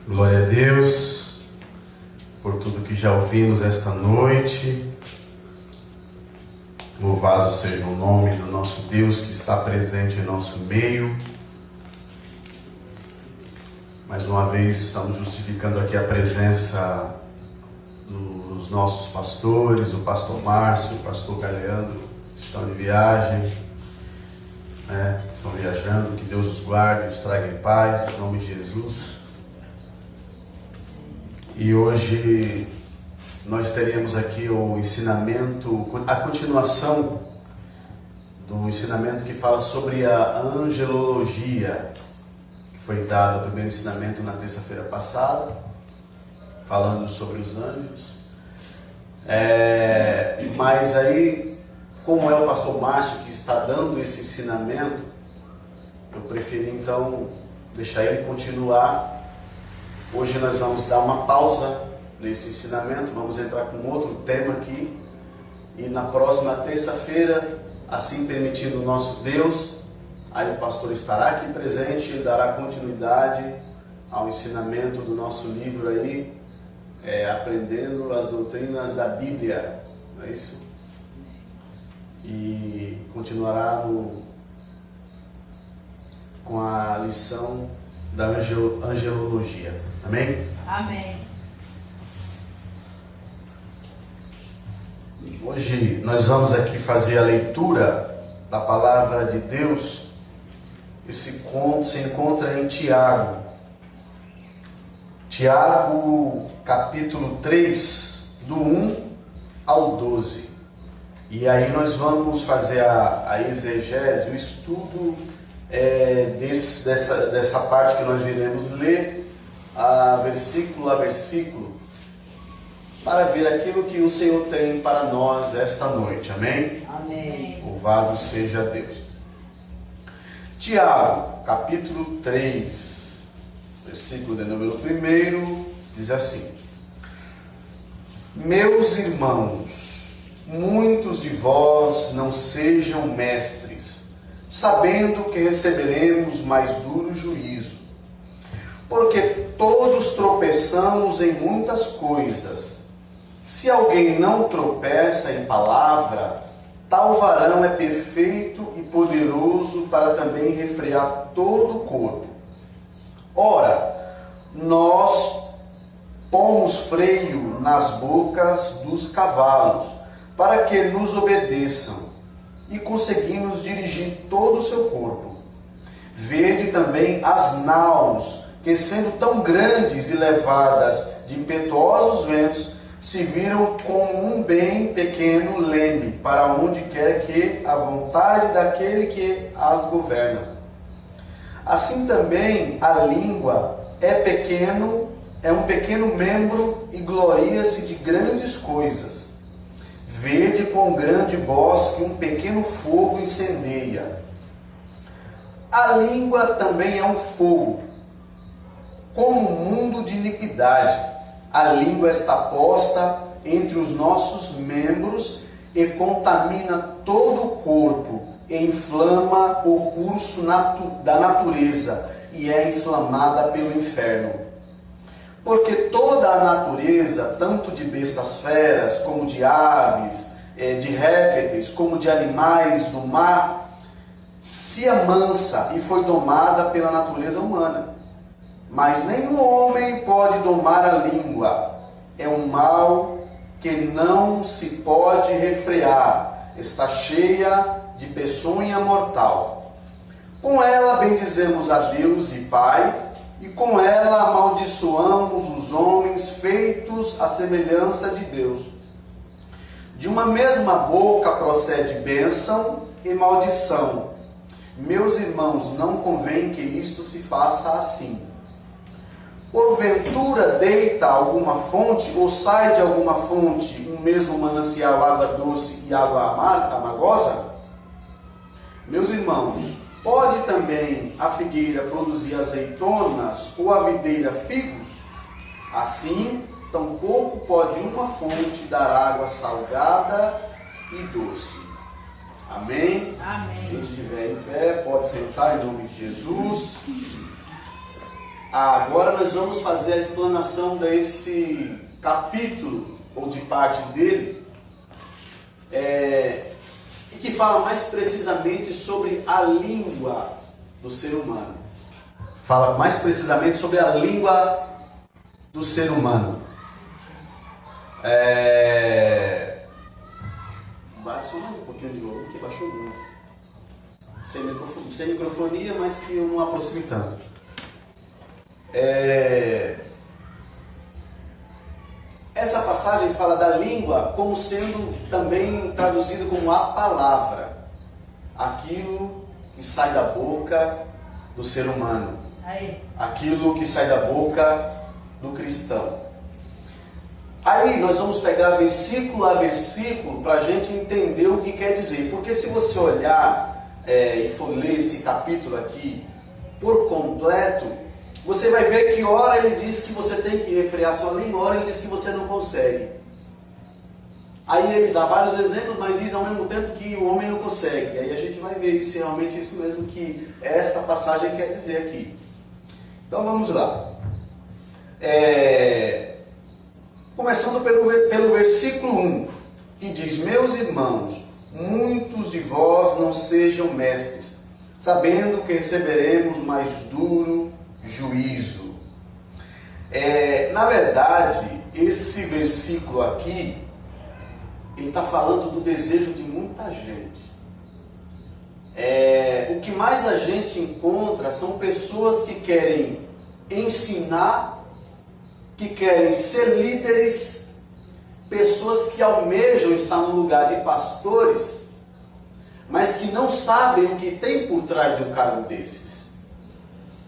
Glória a Deus por tudo que já ouvimos esta noite. Louvado seja o nome do nosso Deus que está presente em nosso meio. Mais uma vez estamos justificando aqui a presença dos nossos pastores, o pastor Márcio, o pastor Galeandro, que estão de viagem, estão viajando. Que Deus os guarde, os traga em paz, em nome de Jesus. E hoje nós teríamos aqui o ensinamento, a continuação do ensinamento que fala sobre a angelologia, que foi dado o primeiro ensinamento na terça-feira passada, falando sobre os anjos. Mas aí, como é o pastor Márcio que está dando esse ensinamento, eu preferi então deixar ele continuar. Hoje nós vamos dar uma pausa nesse ensinamento, vamos entrar com outro tema aqui, e na próxima terça-feira, assim permitindo o nosso Deus, aí o pastor estará aqui presente e dará continuidade ao ensinamento do nosso livro aí, Aprendendo as Doutrinas da Bíblia, não é isso? E continuará com a lição da angelologia. Amém? Amém. Hoje nós vamos aqui fazer a leitura da palavra de Deus. Esse conto se encontra em Tiago. Tiago, capítulo 3, do 1 ao 12. E aí nós vamos fazer a exegese, o estudo dessa parte que nós iremos ler, versículo a versículo, para ver aquilo que o Senhor tem para nós esta noite. Amém? Amém. Louvado seja Deus. Tiago, capítulo 3, versículo de número 1, diz assim: Meus irmãos, muitos de vós não sejam mestres, sabendo que receberemos mais duro juízo. Porque todos tropeçamos em muitas coisas. Se alguém não tropeça em palavra, tal varão é perfeito e poderoso para também refrear todo o corpo. Ora, nós pomos freio nas bocas dos cavalos, para que nos obedeçam, e conseguimos dirigir todo o seu corpo. Vede também as naus, que sendo tão grandes e levadas de impetuosos ventos, se viram como um bem pequeno leme, para onde quer que a vontade daquele que as governa. Assim também a língua é um pequeno membro e gloria-se de grandes coisas. Vede quão grande bosque um pequeno fogo incendeia. A língua também é um fogo, como um mundo de iniquidade. A língua está posta entre os nossos membros e contamina todo o corpo, e inflama o curso da natureza, e é inflamada pelo inferno. Porque toda a natureza, tanto de bestas feras, como de aves, de répteis, como de animais do mar, se amansa e foi domada pela natureza humana. Mas nenhum homem pode domar a língua. É um mal que não se pode refrear. Está cheia de peçonha mortal. Com ela bendizemos a Deus e Pai, e com ela amaldiçoamos os homens feitos à semelhança de Deus. De uma mesma boca procede bênção e maldição. Meus irmãos, não convém que isto se faça assim. Porventura deita alguma fonte, ou sai de alguma fonte, um mesmo manancial, água doce e água amargosa? Meus irmãos, pode também a figueira produzir azeitonas, ou a videira figos? Assim, tampouco pode uma fonte dar água salgada e doce. Amém? Amém. Quem estiver em pé pode sentar em nome de Jesus. Agora nós vamos fazer a explanação desse capítulo, ou de parte dele, e que fala mais precisamente sobre a língua do ser humano. Fala mais precisamente sobre a língua do ser humano. Baixou um pouquinho de volume, que baixou muito. Sem microfonia, mas que eu não aproxime tanto. Essa passagem fala da língua como sendo também traduzido como a palavra, aquilo que sai da boca do ser humano, aquilo que sai da boca do cristão. Aí nós vamos pegar versículo a versículo para a gente entender o que quer dizer, porque se você olhar e for ler esse capítulo aqui por completo, você vai ver que ora ele diz que você tem que refrear sua língua, ora ele diz que você não consegue. Aí ele dá vários exemplos, mas diz ao mesmo tempo que o homem não consegue. Aí a gente vai ver se realmente é isso mesmo que esta passagem quer dizer aqui. Então vamos lá. Começando pelo versículo 1, que diz: Meus irmãos, muitos de vós não sejam mestres, sabendo que receberemos mais duro juízo. Na verdade, esse versículo aqui, ele está falando do desejo de muita gente. O que mais a gente encontra são pessoas que querem ensinar, que querem ser líderes, pessoas que almejam estar no lugar de pastores, mas que não sabem o que tem por trás de um cargo desses.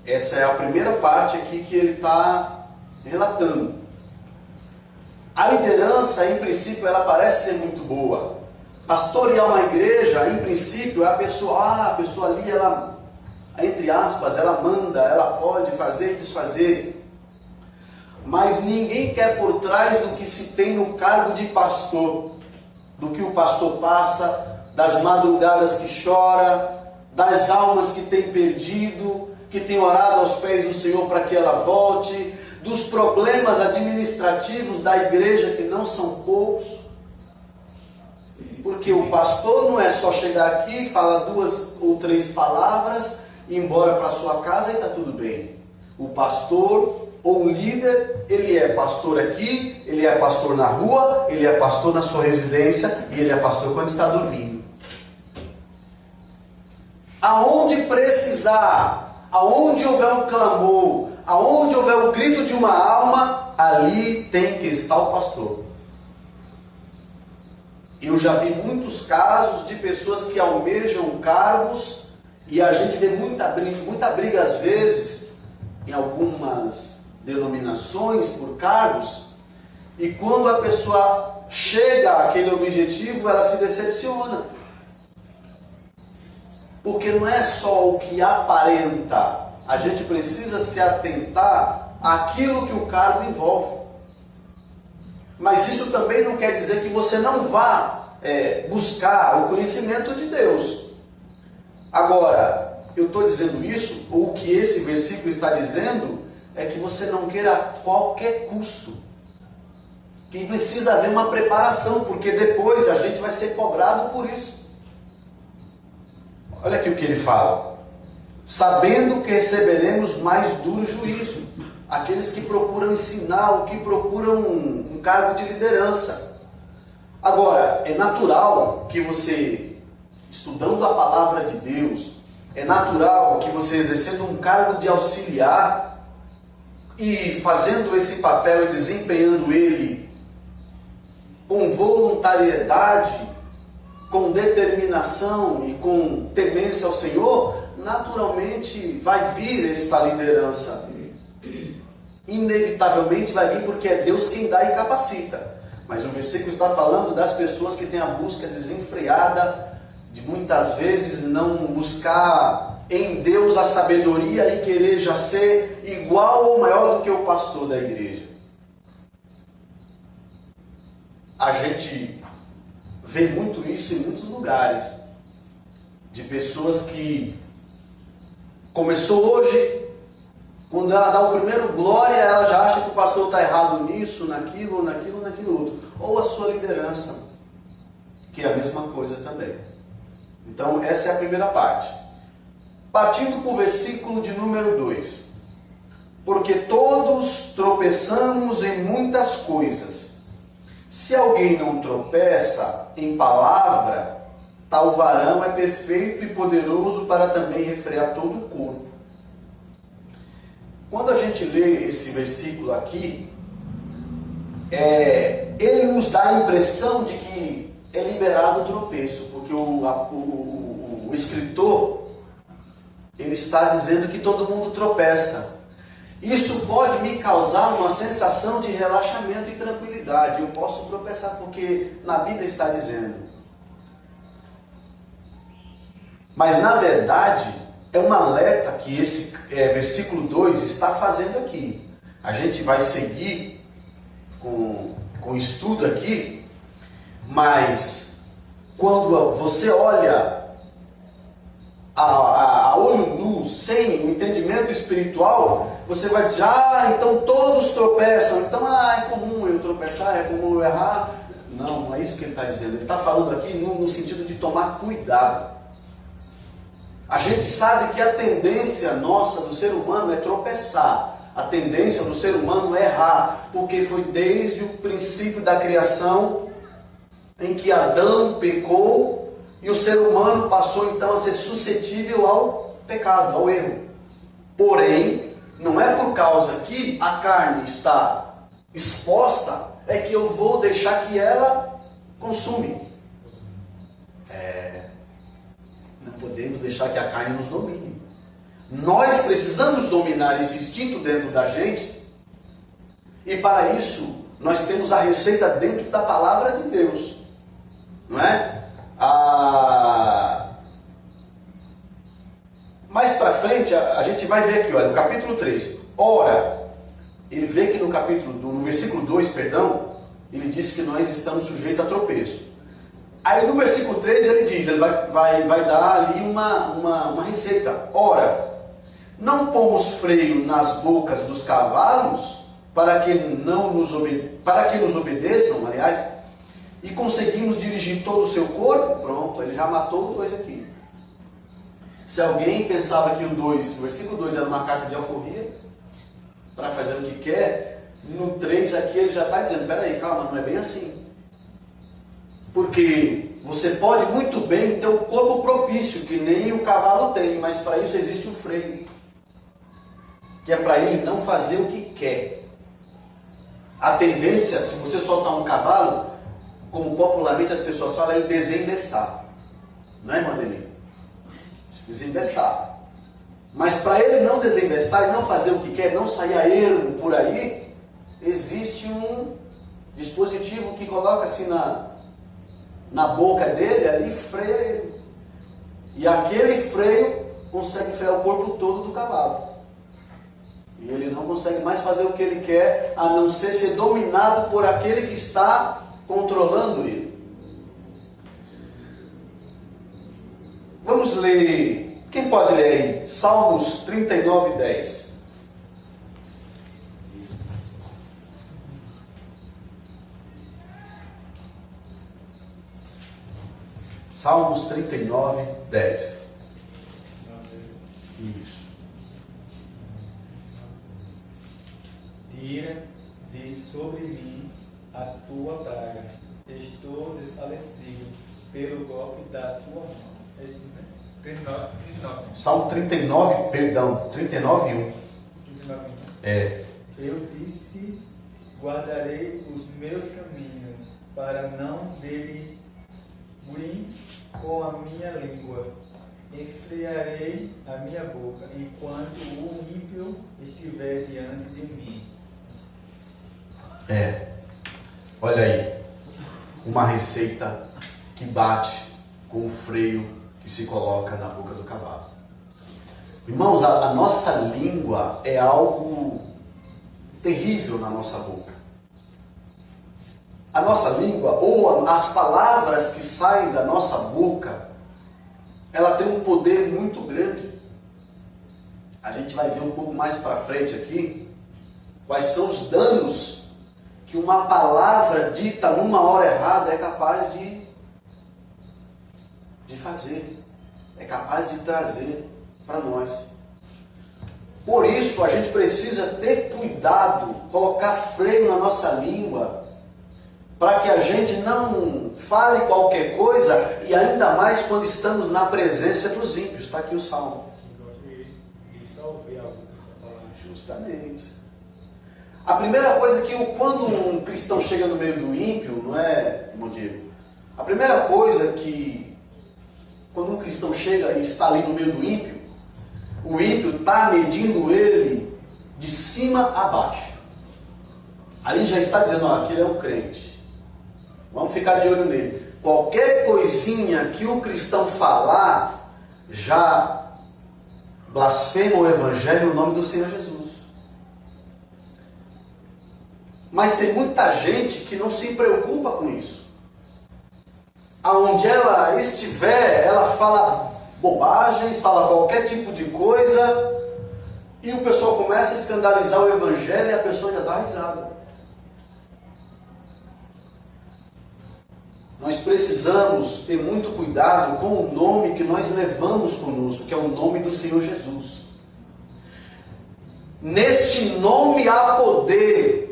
Essa é a primeira parte aqui que ele está relatando. A liderança, em princípio, ela parece ser muito boa. Pastorear uma igreja, em princípio, é a pessoa ali, ela, entre aspas, ela manda, ela pode fazer e desfazer. Mas ninguém quer por trás do que se tem no cargo de pastor, do que o pastor passa, das madrugadas que chora, das almas que tem perdido, que tem orado aos pés do Senhor para que ela volte, dos problemas administrativos da igreja, que não são poucos. Porque o pastor não é só chegar aqui, falar 2 ou 3 palavras, ir embora para sua casa e está tudo bem. O pastor ou o líder, ele é pastor aqui, ele é pastor na rua, ele é pastor na sua residência e ele é pastor quando está dormindo. Aonde precisar, aonde houver um clamor, aonde houver o grito de uma alma, ali tem que estar o pastor. Eu já vi muitos casos de pessoas que almejam cargos e a gente vê muita briga às vezes em algumas denominações por cargos, e quando a pessoa chega àquele objetivo, ela se decepciona. Porque não é só o que aparenta, a gente precisa se atentar àquilo que o cargo envolve. Mas isso também não quer dizer que você não vá buscar o conhecimento de Deus. Agora, eu estou dizendo isso, ou o que esse versículo está dizendo, é que você não queira a qualquer custo. Que precisa haver uma preparação, porque depois a gente vai ser cobrado por isso. Olha aqui o que ele fala. Sabendo que receberemos mais duro juízo. Aqueles que procuram ensinar, ou que procuram um cargo de liderança. Agora, é natural que você, estudando a palavra de Deus, é natural que você, exercendo um cargo de auxiliar, e fazendo esse papel e desempenhando ele com voluntariedade, com determinação e com temência ao Senhor, naturalmente vai vir esta liderança. Inevitavelmente vai vir, porque é Deus quem dá e capacita. Mas o versículo está falando das pessoas que têm a busca desenfreada, de muitas vezes não buscar em Deus a sabedoria e querer já ser igual ou maior do que o pastor da igreja. A gente vê muito isso em muitos lugares, de pessoas que começou hoje, Quando ela dá o primeiro glória, ela já acha que o pastor está errado nisso, naquilo, naquilo outro. Ou a sua liderança, que é a mesma coisa também. Então, essa é a primeira parte. Partindo para o versículo de número 2. Porque todos tropeçamos em muitas coisas. Se alguém não tropeça em palavra, tal varão é perfeito e poderoso para também refrear todo o corpo. Quando a gente lê esse versículo aqui, ele nos dá a impressão de que é liberado o tropeço, porque o escritor, ele está dizendo que todo mundo tropeça. Isso pode me causar uma sensação de relaxamento e tranquilidade. Eu posso tropeçar porque na Bíblia está dizendo. Mas na verdade, é um alerta que esse versículo 2 está fazendo aqui. A gente vai seguir com o estudo aqui, mas quando você olha a olho nu, sem o entendimento espiritual, você vai dizer, então todos tropeçam, então é comum eu tropeçar, é comum eu errar. Não, não é isso que ele está dizendo. Ele está falando aqui no sentido de tomar cuidado. A gente sabe que a tendência nossa do ser humano é tropeçar. A tendência do ser humano é errar, porque foi desde o princípio da criação em que Adão pecou e o ser humano passou então a ser suscetível ao pecado, ao erro. Porém, não é por causa que a carne está exposta, é que eu vou deixar que ela consume. Não podemos deixar que a carne nos domine. Nós precisamos dominar esse instinto dentro da gente, e para isso nós temos a receita dentro da palavra de Deus, não é? Mais para frente a gente vai ver aqui, olha, no capítulo 3. Ora, ele vê que no versículo 2, ele diz que nós estamos sujeitos a tropeço. Aí no versículo 3 ele diz, ele vai dar ali uma receita. Ora, não pomos freio nas bocas dos cavalos para que nos obedeçam, aliás, e conseguimos dirigir todo o seu corpo. Pronto, ele já matou o 2 aqui. Se alguém pensava que o versículo 2 era uma carta de alforria, para fazer o que quer, no 3 aqui ele já está dizendo, peraí, calma, não é bem assim. Porque você pode muito bem ter o corpo propício, que nem o cavalo tem, mas para isso existe o freio, que é para ele não fazer o que quer. A tendência, se você soltar um cavalo, como popularmente as pessoas falam, é ele desembestar. Não é, Mandelino? Desembestar. Mas para ele não desembestar e não fazer o que quer, não sair a ermo por aí, existe um dispositivo que coloca assim na boca dele, ali freia ele. E aquele freio consegue frear o corpo todo do cavalo. E ele não consegue mais fazer o que ele quer, a não ser dominado por aquele que está controlando ele. Vamos ler, quem pode ler aí? Salmos 39, 10. Salmos 39, 10. Isso. Tira de sobre mim a tua praga. Estou desfalecido pelo golpe da tua mão. É isso, né? 39. Salmo 39, 39, 1. 39. É. Eu disse, guardarei os meus caminhos para não dele com a minha língua. Enfriarei a minha boca enquanto o ímpio estiver diante de mim. Olha aí, uma receita que bate com o freio que se coloca na boca do cavalo. Irmãos, a nossa língua é algo terrível na nossa boca. A nossa língua, ou as palavras que saem da nossa boca, ela tem um poder muito grande. A gente vai ver um pouco mais para frente aqui quais são os danos que uma palavra dita numa hora errada é capaz de fazer, é capaz de trazer para nós. Por isso a gente precisa ter cuidado, colocar freio na nossa língua, para que a gente não fale qualquer coisa, e ainda mais quando estamos na presença dos ímpios. Está aqui o Salmo. Justamente. A primeira coisa que quando um cristão chega no meio do ímpio, não é, irmão Diego? A primeira coisa que, quando um cristão chega e está ali no meio do ímpio, o ímpio está medindo ele de cima a baixo. Ali já está dizendo, ó, aquele é um crente. Vamos ficar de olho nele. Qualquer coisinha que o cristão falar, já blasfema o Evangelho e o nome do Senhor Jesus. Mas tem muita gente que não se preocupa com isso. Aonde ela estiver, ela fala bobagens, fala qualquer tipo de coisa, e o pessoal começa a escandalizar o Evangelho e a pessoa já dá risada. Nós precisamos ter muito cuidado com o nome que nós levamos conosco, que é o nome do Senhor Jesus. Neste nome há poder,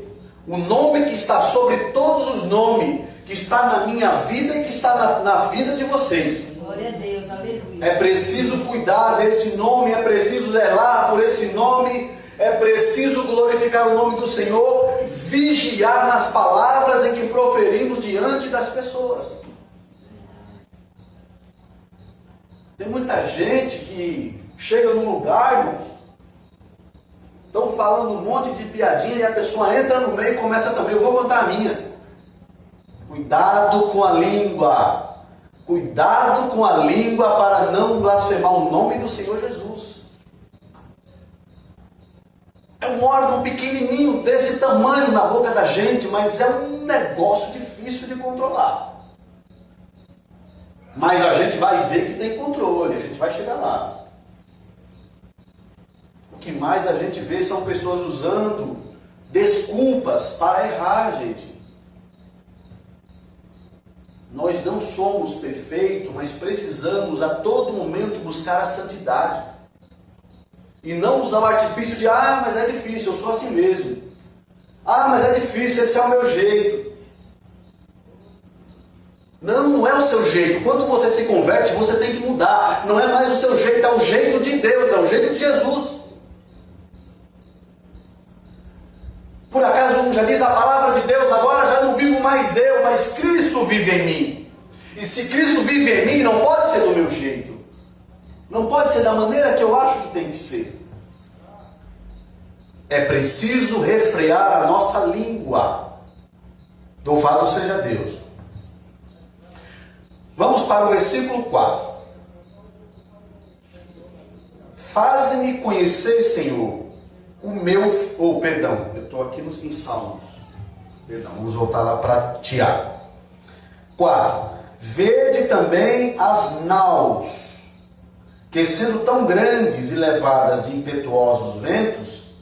o nome que está sobre todos os nomes, que está na minha vida e que está na vida de vocês. Glória a Deus, aleluia. É preciso cuidar desse nome, é preciso zelar por esse nome, é preciso glorificar o nome do Senhor, vigiar nas palavras em que proferimos diante das pessoas. Tem muita gente que chega num lugar, irmãos, estão falando um monte de piadinha e a pessoa entra no meio e começa também, eu vou contar a minha. Cuidado com a língua. Cuidado com a língua para não blasfemar o nome do Senhor Jesus. É um órgão pequenininho desse tamanho na boca da gente, mas é um negócio difícil de controlar. Mas a gente vai ver que tem controle, a gente vai chegar lá. O que mais a gente vê são pessoas usando desculpas para errar, gente. Nós não somos perfeitos, mas precisamos a todo momento buscar a santidade. E não usar o artifício de, mas é difícil, eu sou assim mesmo. Mas é difícil, esse é o meu jeito. Não, não é o seu jeito. Quando você se converte, você tem que mudar. Não é mais o seu jeito, é o jeito de Deus, é o jeito de Jesus. Por acaso, como já diz a palavra de Deus, agora já não vivo mais eu, mas Cristo vive em mim. E se Cristo vive em mim, não pode ser do meu jeito. Não pode ser da maneira que eu acho que tem que ser. É preciso refrear a nossa língua. Louvado seja Deus. Vamos para o versículo 4. Faze-me conhecer, Senhor, o meu... eu estou aqui em Salmos. Perdão, vamos voltar lá para Tiago. 4. Vede também as naus, que sendo tão grandes e levadas de impetuosos ventos,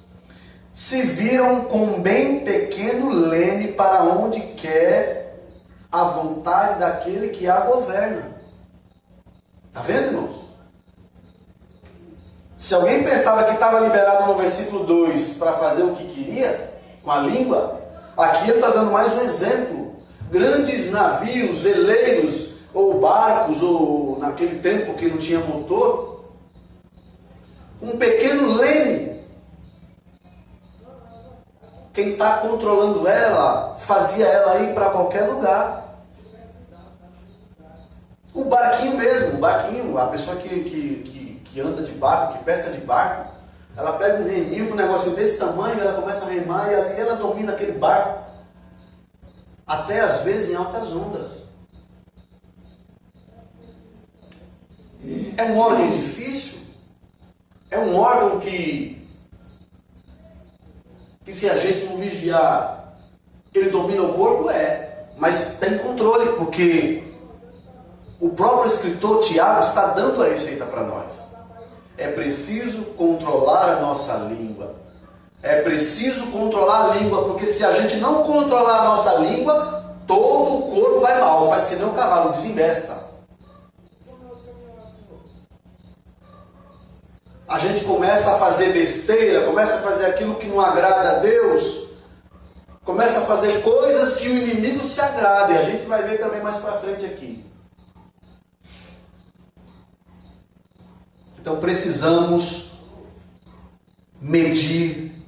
se viram com bem pequeno leme para onde quer a vontade daquele que a governa. Está vendo, irmãos? Se alguém pensava que estava liberado no versículo 2 para fazer o que queria com a língua, aqui ele está dando mais um exemplo. Grandes navios, veleiros ou barcos, ou naquele tempo que não tinha motor, um pequeno leme. Quem está controlando ela, fazia ela ir para qualquer lugar. O barquinho mesmo, o barquinho, a pessoa que anda de barco, que pesca de barco, ela pega um reminho com um negocinho desse tamanho, ela começa a remar e ali ela domina aquele barco. Até às vezes em altas ondas. É um órgão difícil. É um órgão que se a gente não vigiar, ele domina o corpo, mas tem controle, porque o próprio escritor Tiago está dando a receita para nós. é preciso controlar a nossa língua. É preciso controlar a língua, porque se a gente não controlar a nossa língua, todo o corpo vai mal, faz que nem um cavalo, desembesta. A gente começa a fazer besteira, começa a fazer aquilo que não agrada a Deus, começa a fazer coisas que o inimigo se agrada, e a gente vai ver também mais para frente aqui. Então precisamos medir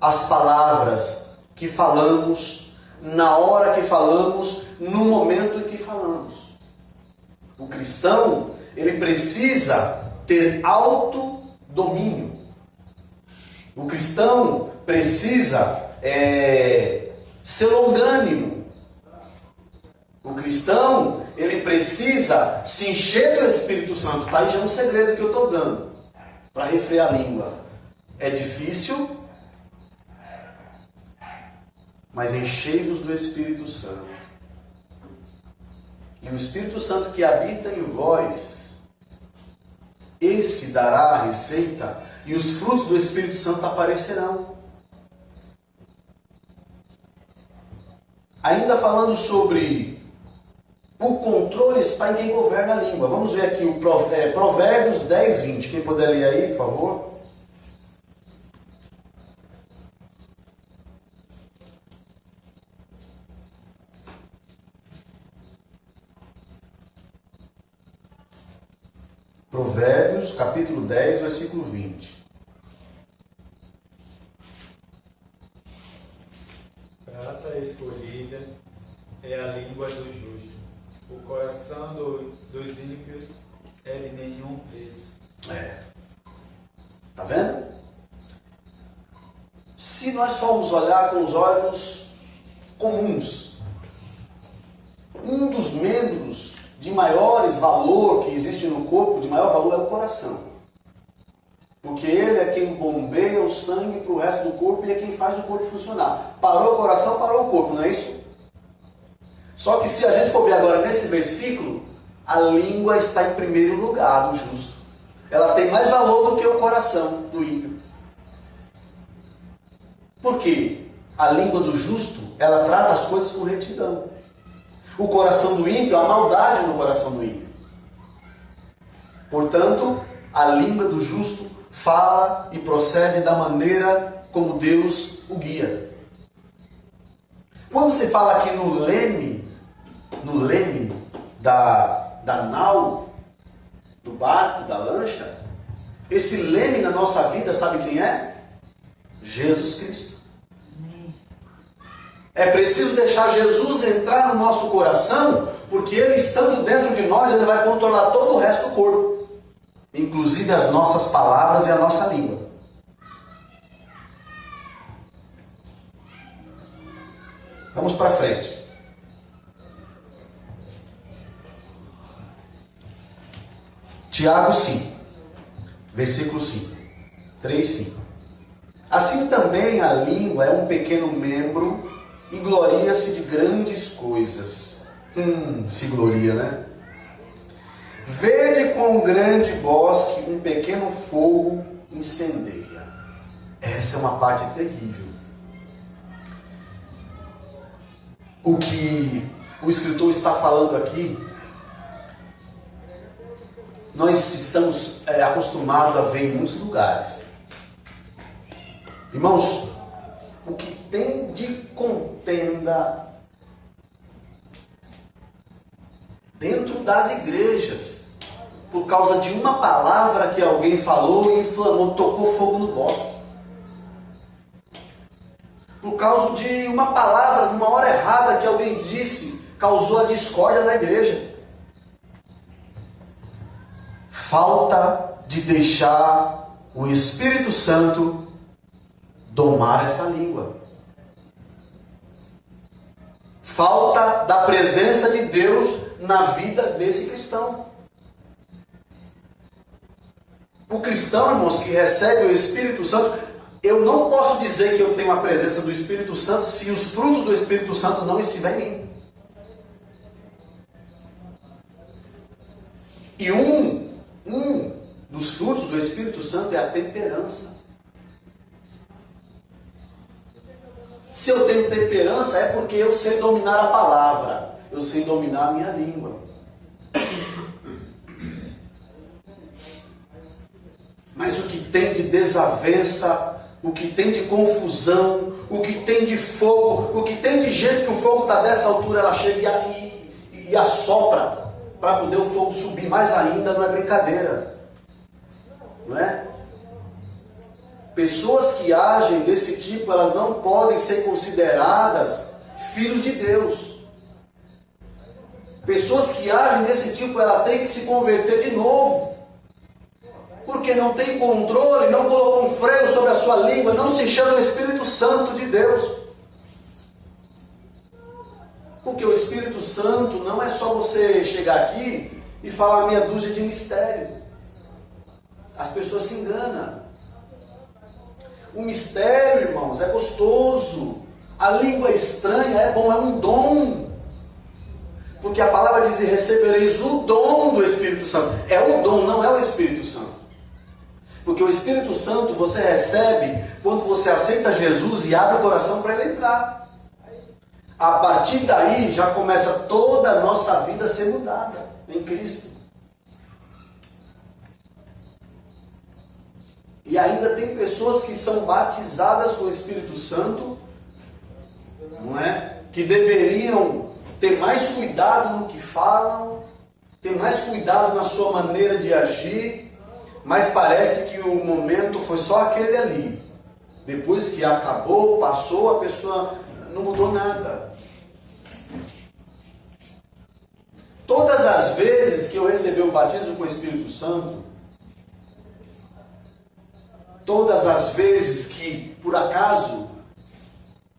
as palavras que falamos, na hora que falamos, no momento em que falamos. O cristão, ele precisa ter autodomínio. O cristão precisa ser longânimo. O cristão, ele precisa se encher do Espírito Santo. Tá aí já um segredo que eu estou dando para refrear a língua. É difícil, mas enchei-vos do Espírito Santo. E o Espírito Santo que habita em vós, esse dará a receita, e os frutos do Espírito Santo aparecerão. Ainda falando sobre o controle está em quem governa a língua. Vamos ver aqui o Provérbios 10, 20. Quem puder ler aí, por favor. Provérbios, capítulo 10, versículo 20. Prata escolhida é a língua do justo. O coração dos ímpios é de nenhum preço. Tá vendo? Se nós formos olhar com os olhos comuns, um dos membros de maiores valor que existe no corpo, de maior valor, é o coração. Porque ele é quem bombeia o sangue para o resto do corpo e é quem faz o corpo funcionar. Parou o coração, parou o corpo, não é isso? Só que se a gente for ver agora nesse versículo, a língua está em primeiro lugar do justo. Ela tem mais valor do que o coração do ímpio. Por quê? A língua do justo, ela trata as coisas com retidão. O coração do ímpio, a maldade no coração do ímpio. Portanto, a língua do justo fala e procede da maneira como Deus o guia. Quando se fala aqui no leme da nau, do barco, da lancha, esse leme na nossa vida, sabe quem é? Jesus Cristo. É preciso deixar Jesus entrar no nosso coração, porque Ele estando dentro de nós, Ele vai controlar todo o resto do corpo, inclusive as nossas palavras e a nossa língua. Vamos para frente. Tiago 5, versículo 5. 3, 5. Assim também a língua é um pequeno membro e gloria-se de grandes coisas. Se gloria, né? Vede quão grande bosque um pequeno fogo incendeia. Essa é uma parte terrível. O que o escritor está falando aqui, nós estamos acostumados a ver em muitos lugares. Irmãos, o que tem de contenda dentro das igrejas, por causa de uma palavra que alguém falou e inflamou, tocou fogo no bosque. Por causa de uma palavra, numa hora errada que alguém disse, causou a discórdia na igreja. Falta de deixar o Espírito Santo domar essa língua. Falta da presença de Deus na vida desse cristão. O cristão, irmãos, que recebe o Espírito Santo, eu não posso dizer que eu tenho a presença do Espírito Santo se os frutos do Espírito Santo não estiverem em mim. E um dos frutos do Espírito Santo é a temperança. Se eu tenho temperança é porque eu sei dominar a palavra, eu sei dominar a minha língua. Mas o que tem de desavença, o que tem de confusão, o que tem de fogo, o que tem de gente que o fogo está dessa altura, ela chega e assopra para poder o fogo subir mais ainda, não é brincadeira. Não é? Pessoas que agem desse tipo, elas não podem ser consideradas filhos de Deus. Pessoas que agem desse tipo, ela tem que se converter de novo. Porque não tem controle, não colocou um freio sobre a sua língua, não se chama o Espírito Santo de Deus. Porque o Espírito Santo não é só você chegar aqui e falar meia dúzia de mistério. As pessoas se enganam. O mistério, irmãos, é gostoso. A língua estranha é bom, é um dom. Porque a palavra diz: recebereis o dom do Espírito Santo. É o dom, não é o Espírito Santo. Porque o Espírito Santo você recebe quando você aceita Jesus e abre o coração para ele entrar. A partir daí já começa toda a nossa vida a ser mudada em Cristo. E ainda tem pessoas que são batizadas com o Espírito Santo, não é? Que deveriam ter mais cuidado no que falam, ter mais cuidado na sua maneira de agir, mas parece que o momento foi só aquele ali. Depois que acabou, passou, a pessoa não mudou nada. Todas as vezes que eu recebi o batismo com o Espírito Santo, todas as vezes que, por acaso,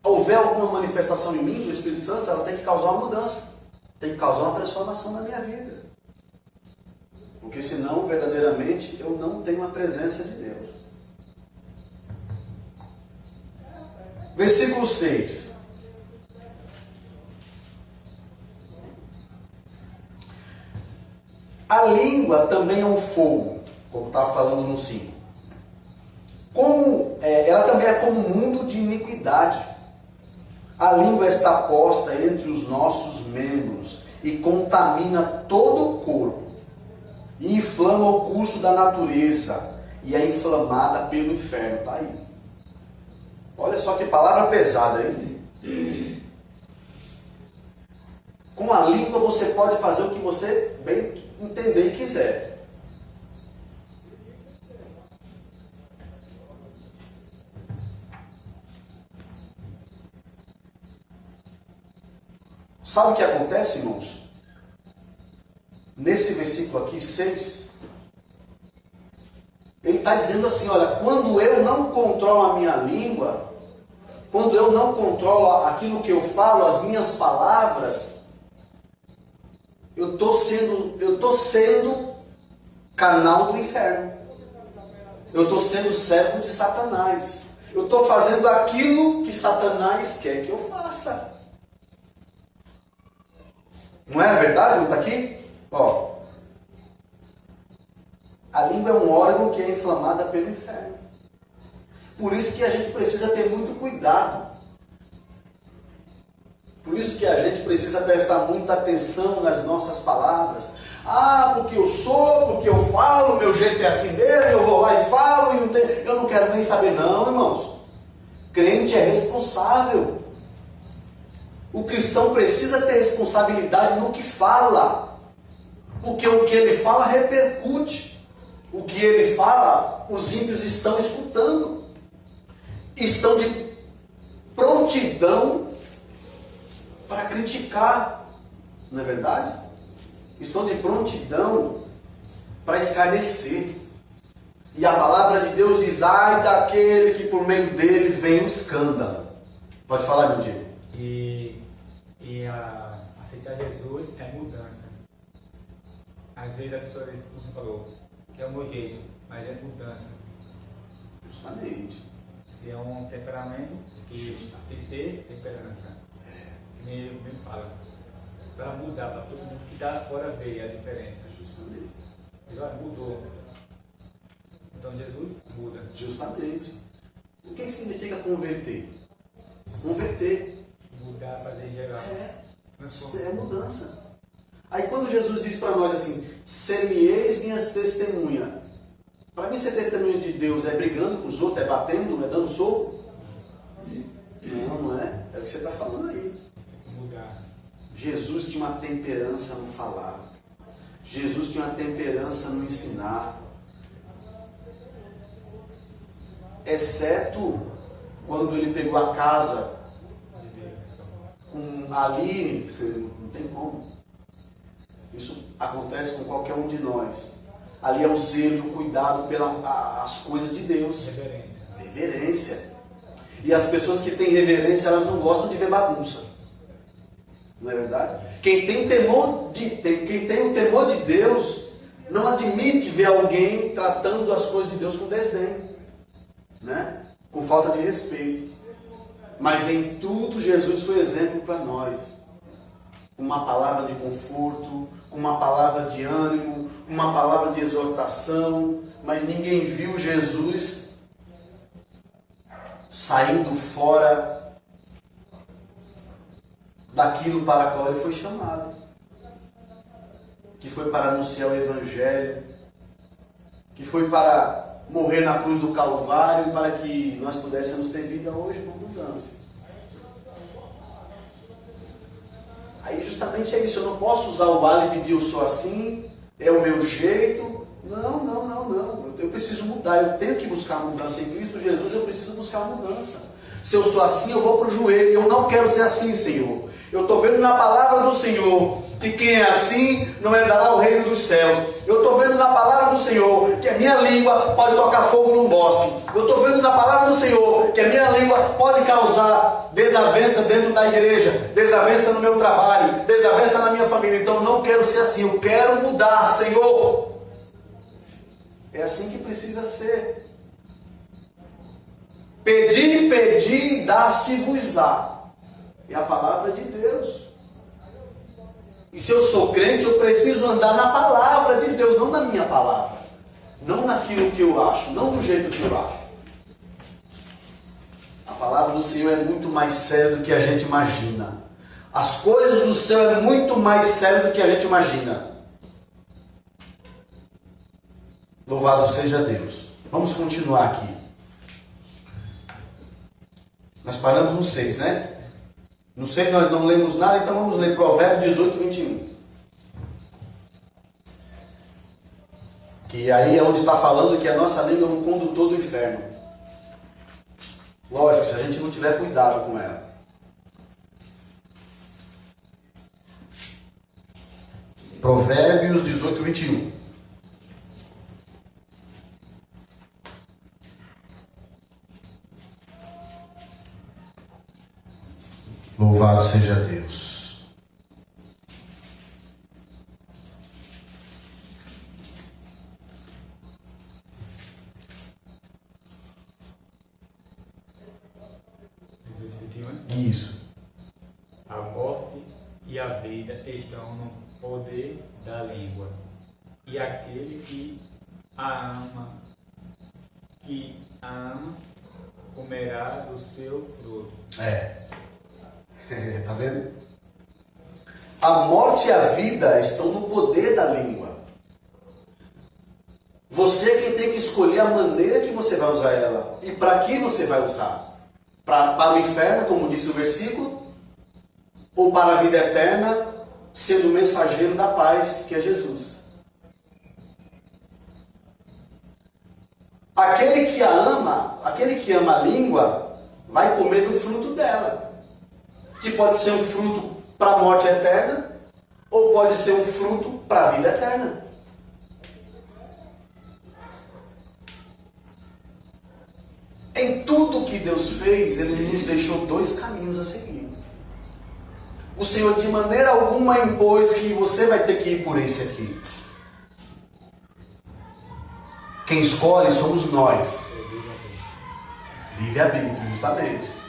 houver alguma manifestação em mim do Espírito Santo, ela tem que causar uma mudança, tem que causar uma transformação na minha vida. Porque senão, verdadeiramente, eu não tenho a presença de Deus. Versículo 6. A língua também é um fogo, como estava falando no 5. Ela também é como um mundo de iniquidade. A língua está posta entre os nossos membros e contamina todo o corpo, e inflama o curso da natureza, e é inflamada pelo inferno. Está aí. Olha só que palavra pesada, hein? Com a língua você pode fazer o que você bem entender e quiser. Sabe o que acontece, irmãos? Nesse versículo aqui, 6, ele está dizendo assim, olha, quando eu não controlo a minha língua, quando eu não controlo aquilo que eu falo, as minhas palavras, eu estou sendo canal do inferno. Eu estou sendo servo de Satanás. Eu estou fazendo aquilo que Satanás quer que eu faça. Não é verdade? Não está aqui? Ó, a língua é um órgão que é inflamada pelo inferno. Por isso que a gente precisa ter muito cuidado. Por isso que a gente precisa prestar muita atenção nas nossas palavras. Ah, porque eu sou, porque eu falo, meu jeito é assim mesmo, eu vou lá e falo, e eu não quero nem saber não, irmãos. Crente é responsável. O cristão precisa ter responsabilidade no que fala. Porque o que ele fala repercute. O que ele fala, os ímpios estão escutando. Estão de prontidão para criticar. Não é verdade? Estão de prontidão para escarnecer. E a palavra de Deus diz: ai daquele que por meio dele vem o escândalo. Pode falar, meu dia. Aceitar Jesus é mudança. Às vezes a pessoa, como você falou, que é o meu jeito, mas é mudança. Justamente. Se é um temperamento, tem que ter temperança. Que nem ele mesmo fala. Para mudar, para todo mundo que está fora ver a diferença. Justamente. Agora mudou. Então Jesus muda. Justamente. O que significa converter? Converter. Mudar, fazer geral. É mudança. Aí quando Jesus diz para nós assim, ser-me-eis minhas testemunhas. Para mim ser testemunha de Deus é brigando com os outros, é batendo, é dando soco? Não é. É o que você está falando aí. Mudar. Jesus tinha uma temperança no falar. Jesus tinha uma temperança no ensinar. Exceto quando ele pegou a casa com Aline, não tem como. Isso acontece com qualquer um de nós. Ali é o zelo e o cuidado pelas coisas de Deus. Reverência. Reverência. E as pessoas que têm reverência, elas não gostam de ver bagunça. Não é verdade? Quem tem o temor de Deus, não admite ver alguém tratando as coisas de Deus com desdém, né? Com falta de respeito. Mas em tudo Jesus foi exemplo para nós. Uma palavra de conforto, uma palavra de ânimo, uma palavra de exortação. Mas ninguém viu Jesus saindo fora daquilo para qual ele foi chamado, que foi para anunciar o Evangelho, que foi para morrer na cruz do Calvário, para que nós pudéssemos ter vida hoje com abundância. Aí justamente é isso, eu não posso usar o vale e pedir eu sou assim, é o meu jeito. Não. Eu preciso mudar, eu tenho que buscar a mudança em Cristo Jesus, eu preciso buscar a mudança. Se eu sou assim, eu vou para o joelho, eu não quero ser assim, Senhor. Eu estou vendo na palavra do Senhor que quem é assim não herdará o reino dos céus. Eu estou vendo na palavra do Senhor que a minha língua pode tocar fogo num bosque. Eu estou vendo na palavra do Senhor que a minha língua pode causar desavença dentro da igreja, desavença no meu trabalho, desavença na minha família. Então eu não quero ser assim, eu quero mudar, Senhor. É assim que precisa ser. Pedi, e dá-se-vos-á. É a palavra de Deus. E se eu sou crente, eu preciso andar na palavra de Deus, não na minha palavra. Não naquilo que eu acho, não do jeito que eu acho. A palavra do Senhor é muito mais séria do que a gente imagina. As coisas do céu é muito mais sério do que a gente imagina. Louvado seja Deus. Vamos continuar aqui. Nós paramos no 6, né? No 6 nós não lemos nada, então vamos ler Provérbios 18, 21. Que aí é onde está falando que a nossa língua é um condutor do inferno. Lógico, se a gente não tiver cuidado com ela. Provérbios 18, 21. Louvado seja Deus. Isso. A morte e a vida estão no poder da língua, e aquele que a ama, comerá do seu fruto. Tá vendo? A morte e a vida estão no poder da língua. Você é quem tem que escolher a maneira que você vai usar ela. E para que você vai usar? Para o inferno, como disse o versículo? Ou para a vida eterna, sendo o mensageiro da paz, que é Jesus? Aquele que ama a língua, vai comer do fruto dela. Que pode ser um fruto para a morte eterna, ou pode ser um fruto para a vida eterna. Em tudo que Deus fez, Ele nos deixou dois caminhos a seguir. O Senhor de maneira alguma impôs que você vai ter que ir por esse aqui. Quem escolhe somos nós. Livre-arbítrio, justamente.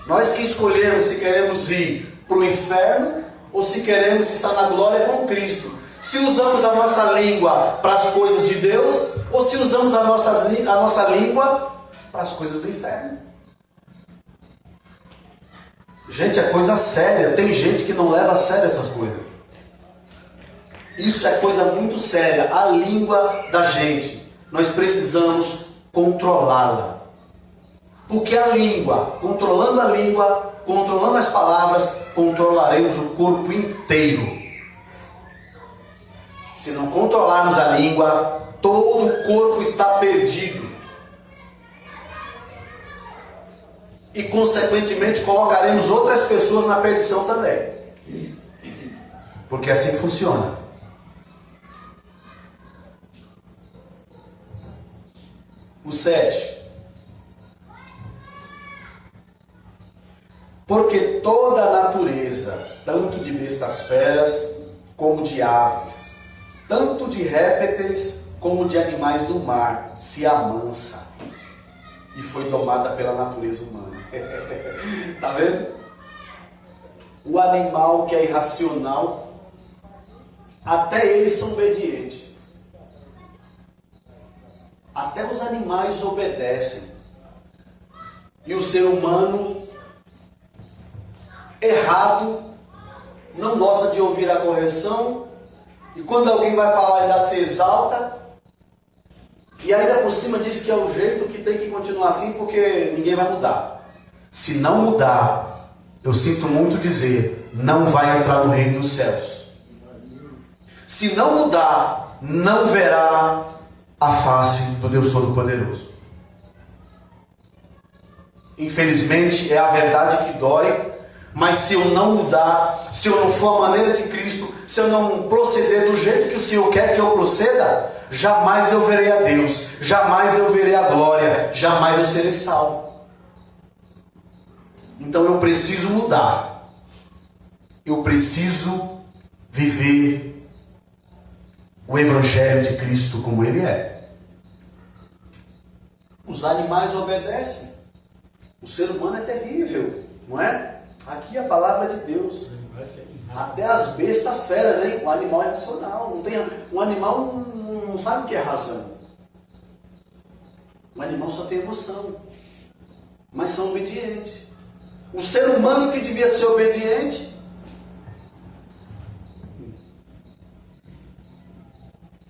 Nós que escolhemos se queremos ir para o inferno ou se queremos estar na glória com Cristo. Se usamos a nossa língua para as coisas de Deus, ou se usamos a nossa língua para as coisas do inferno. Gente, é coisa séria. Tem gente que não leva a sério essas coisas. Isso é coisa muito séria. A língua da gente, nós precisamos controlá-la. Porque a língua, controlando as palavras, controlaremos o corpo inteiro. Se não controlarmos a língua, todo o corpo está perdido. E, consequentemente, colocaremos outras pessoas na perdição também. Porque é assim que funciona. O 7. Porque toda a natureza, tanto de bestas feras, como de aves, tanto de répteis, como de animais do mar, se amansa e foi domada pela natureza humana. Tá vendo? O animal que é irracional, até eles são obedientes. Até os animais obedecem. E o ser humano errado não gosta de ouvir a correção, e quando alguém vai falar ainda se exalta, e ainda por cima diz que é o jeito, que tem que continuar assim porque ninguém vai mudar. Se não mudar, eu sinto muito dizer, não vai entrar no reino dos céus. Se não mudar, não verá a face do Deus Todo-Poderoso. Infelizmente é a verdade que dói, mas se eu não mudar, se eu não for a maneira de Cristo, se eu não proceder do jeito que o Senhor quer que eu proceda, jamais eu verei a Deus, jamais eu verei a glória, jamais eu serei salvo. Então eu preciso mudar. Eu preciso viver o Evangelho de Cristo como ele é. Os animais obedecem. O ser humano é terrível, não é? Aqui é a palavra de Deus. Até as bestas feras, hein? O animal é racional. Um animal não sabe o que é razão. O animal só tem emoção. Mas são obedientes. O ser humano que devia ser obediente,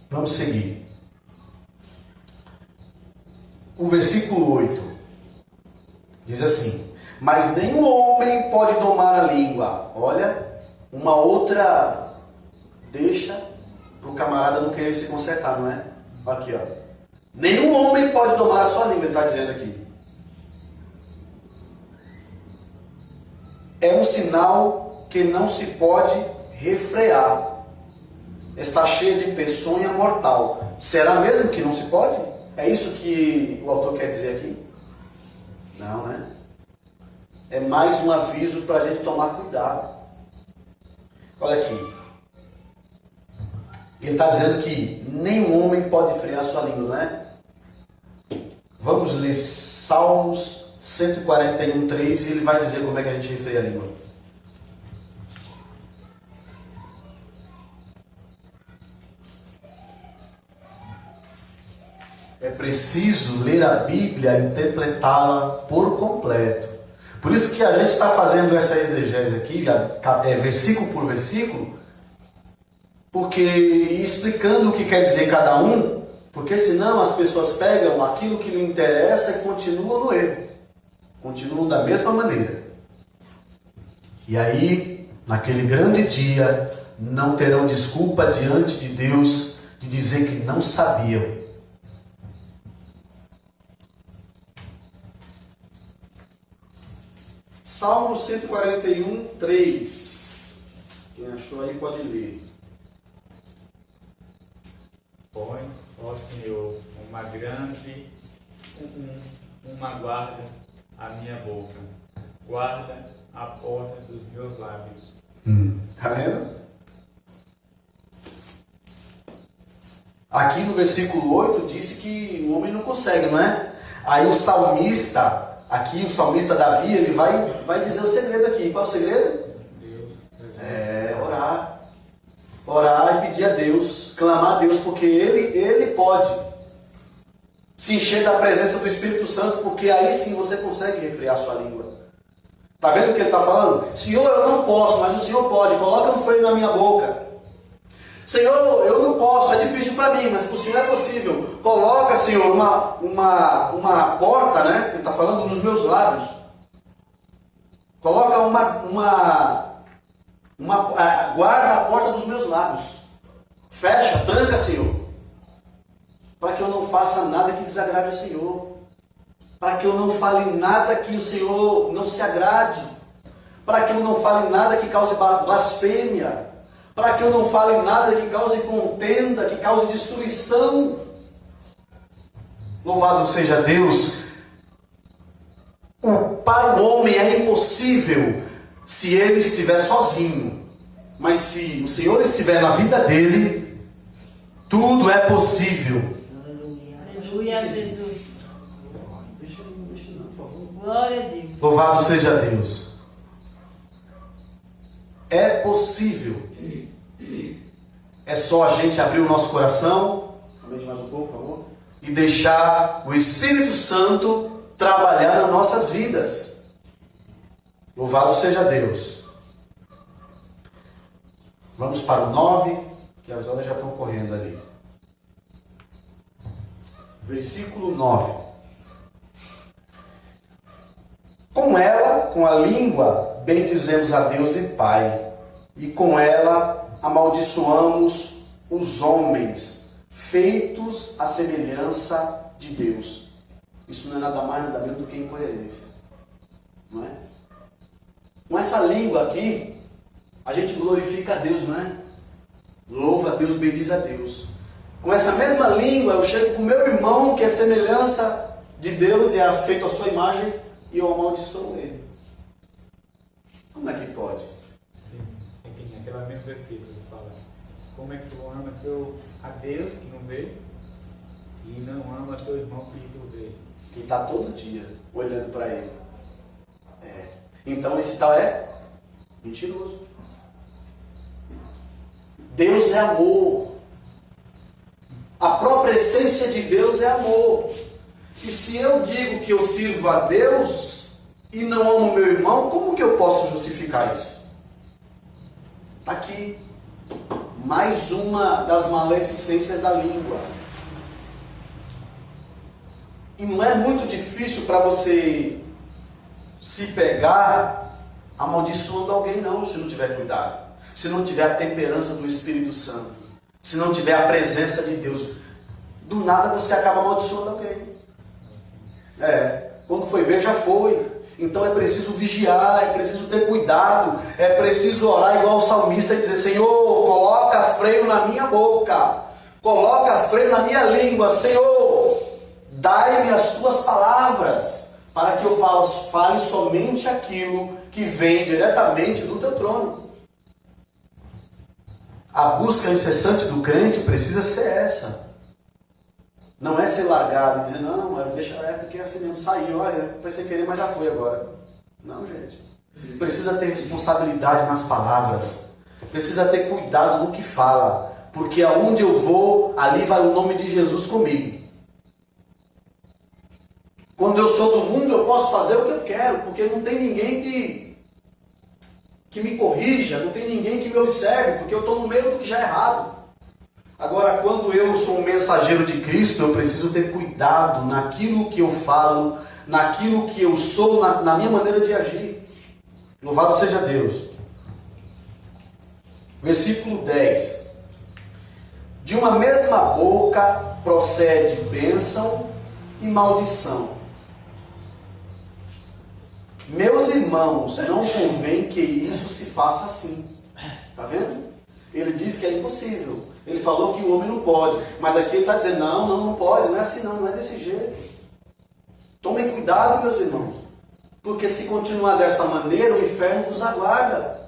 vamos seguir. O versículo 8 diz assim: mas nenhum homem pode domar a língua. Olha, uma outra deixa para o camarada não querer se consertar, não é? Aqui, ó. Nenhum homem pode domar a sua língua, ele está dizendo aqui. É um sinal que não se pode refrear. Está cheia de peçonha mortal. Será mesmo que não se pode? É isso que o autor quer dizer aqui? Não, né? É mais um aviso para a gente tomar cuidado. Olha aqui. Ele está dizendo que nenhum homem pode frear sua língua, não é? Vamos ler Salmos 141:3 e ele vai dizer como é que a gente refreia a língua. É preciso ler a Bíblia e interpretá-la por completo. Por isso que a gente está fazendo essa exegese aqui, versículo por versículo, porque explicando o que quer dizer cada um, porque senão as pessoas pegam aquilo que lhe interessa e continuam no erro. Continuam da mesma maneira. E aí, naquele grande dia, não terão desculpa diante de Deus de dizer que não sabiam. Salmo 141:3. Quem achou aí pode ler. Põe, ó Senhor, uma guarda a minha boca, guarda a porta dos meus lábios. Tá vendo? Aqui no versículo 8 disse que o homem não consegue, não é? Aí o salmista Davi, ele vai dizer o segredo aqui. Qual é o segredo? Deus. Orar e pedir a Deus, clamar a Deus, porque Ele pode Se encher da presença do Espírito Santo, porque aí sim você consegue refrear a sua língua. Está vendo o que ele está falando? Senhor, eu não posso, mas o Senhor pode. Coloca um freio na minha boca. Senhor, eu não posso, é difícil para mim, mas para o Senhor é possível. Coloca, Senhor, uma porta, né? Ele está falando nos meus lábios. Coloca guarda a porta dos meus lábios. Fecha, tranca, Senhor. Para que eu não faça nada que desagrade o Senhor. Para que eu não fale nada que o Senhor não se agrade. Para que eu não fale nada que cause blasfêmia. Para que eu não fale nada que cause contenda, que cause destruição. Louvado seja Deus. Para o homem é impossível se ele estiver sozinho. Mas se o Senhor estiver na vida dele, tudo é possível. Aleluia a Jesus. Deixa não, por favor. Glória a Deus. Louvado seja Deus. É possível. É só a gente abrir o nosso coração, aumente mais um pouco, por favor, e deixar o Espírito Santo trabalhar nas nossas vidas. Louvado seja Deus. Vamos para o 9, que as horas já estão correndo ali. Versículo 9. Com ela, com a língua, bendizemos a Deus e Pai, e com ela amaldiçoamos os homens, feitos à semelhança de Deus. Isso não é nada mais, nada menos do que incoerência. Não é? Com essa língua aqui, a gente glorifica a Deus, não é? Louva a Deus, bendiz a Deus. Com essa mesma língua, eu chego para o meu irmão, que é semelhança de Deus e é feito à sua imagem, e eu amaldiçoo ele. Como é que pode? Tem aquela mesma versículo que fala: como é que tu ama a Deus que não vê e não ama teu irmão que tu vê? Que está todo dia olhando para ele. Então esse tal é mentiroso. Deus é amor. A própria essência de Deus é amor. E se eu digo que eu sirvo a Deus e não amo meu irmão, como que eu posso justificar isso? Está aqui. Mais uma das maleficências da língua. E não é muito difícil para você se pegar amaldiçoando alguém, não, se não tiver cuidado. Se não tiver a temperança do Espírito Santo. Se não tiver a presença de Deus. Do nada você acaba amaldiçoando alguém. Quando foi ver, já foi. Então é preciso vigiar, é preciso ter cuidado, é preciso orar igual o salmista e dizer: Senhor, coloca freio na minha boca, coloca freio na minha língua, Senhor, dai-me as tuas palavras, para que eu fale somente aquilo que vem diretamente do teu trono. A busca incessante do crente precisa ser essa. Não é ser largado e dizer: não, deixa, porque assim mesmo saiu, foi sem querer, mas já foi agora. Não, gente. Precisa ter responsabilidade nas palavras. Precisa ter cuidado no que fala. Porque aonde eu vou, ali vai o nome de Jesus comigo. Quando eu sou do mundo, eu posso fazer o que eu quero, porque não tem ninguém que me corrija, não tem ninguém que me observe, porque eu estou no meio do que já é errado. Agora, quando eu sou um mensageiro de Cristo, eu preciso ter cuidado naquilo que eu falo, naquilo que eu sou, na minha maneira de agir. Louvado seja Deus. Versículo 10. De uma mesma boca procede bênção e maldição. Meus irmãos, não convém que isso se faça assim. Está vendo? Ele diz que é impossível. Ele falou que o homem não pode. Mas aqui ele está dizendo: não pode. Não é assim não é desse jeito. Tomem cuidado, meus irmãos. Porque se continuar desta maneira, o inferno vos aguarda.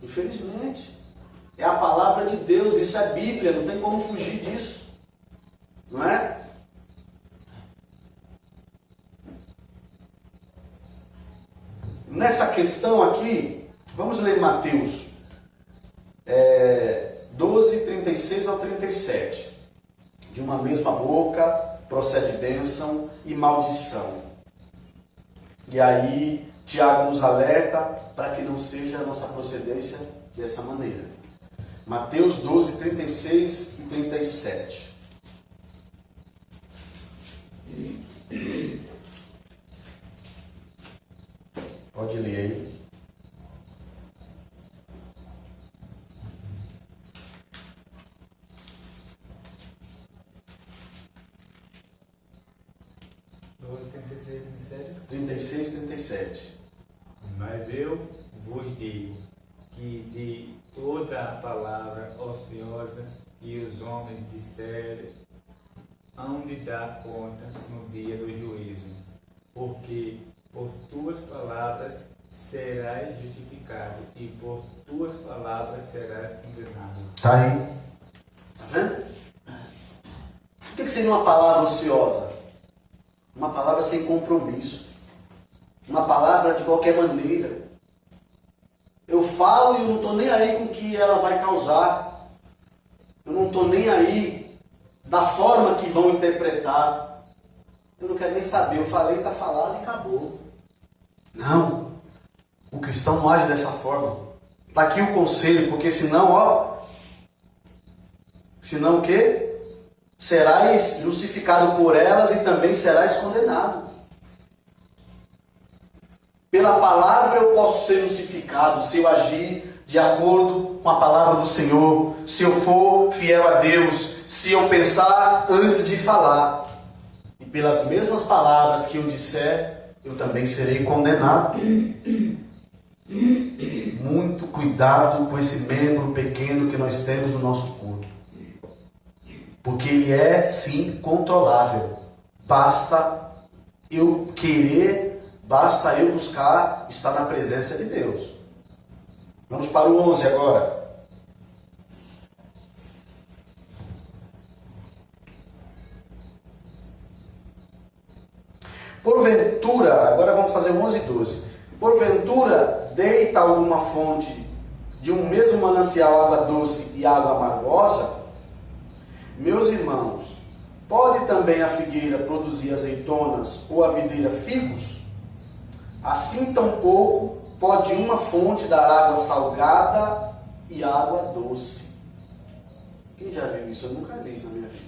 Infelizmente. É a palavra de Deus. Isso é Bíblia. Não tem como fugir disso. Não é? Nessa questão aqui, vamos ler Mateus 12, 36 ao 37. De uma mesma boca procede bênção e maldição. E aí, Tiago nos alerta para que não seja a nossa procedência dessa maneira. Mateus 12, 36 e 37. Pode ler aí. e 36, 37. Mas eu vos digo que de toda a palavra ociosa que os homens disserem, hão de dar conta no dia do juízo, porque por tuas palavras serás justificado e por tuas palavras serás condenado. Está aí. Está vendo? O que seria uma palavra ociosa? Uma palavra sem compromisso. Uma palavra de qualquer maneira. Eu falo e eu não estou nem aí com o que ela vai causar. Eu não estou nem aí da forma que vão interpretar. Eu não quero nem saber. Eu falei, está falado e acabou. Não. O cristão não age dessa forma. Está aqui o conselho, porque senão, senão o quê? Serás justificado por elas e também serás condenado. Pela palavra eu posso ser justificado se eu agir de acordo com a palavra do Senhor, se eu for fiel a Deus, se eu pensar antes de falar. E pelas mesmas palavras que eu disser, eu também serei condenado. Muito cuidado com esse membro pequeno que nós temos no nosso corpo. Porque ele é, sim, controlável. Basta eu querer, basta eu buscar estar na presença de Deus. Vamos para o 11 agora. Porventura, agora vamos fazer 11 e 12. Porventura, deita alguma fonte de um mesmo manancial água doce e água amargosa? Meus irmãos, pode também a figueira produzir azeitonas ou a videira figos? Assim tampouco pode uma fonte dar água salgada e água doce. Quem já viu isso? Eu nunca vi isso na minha vida.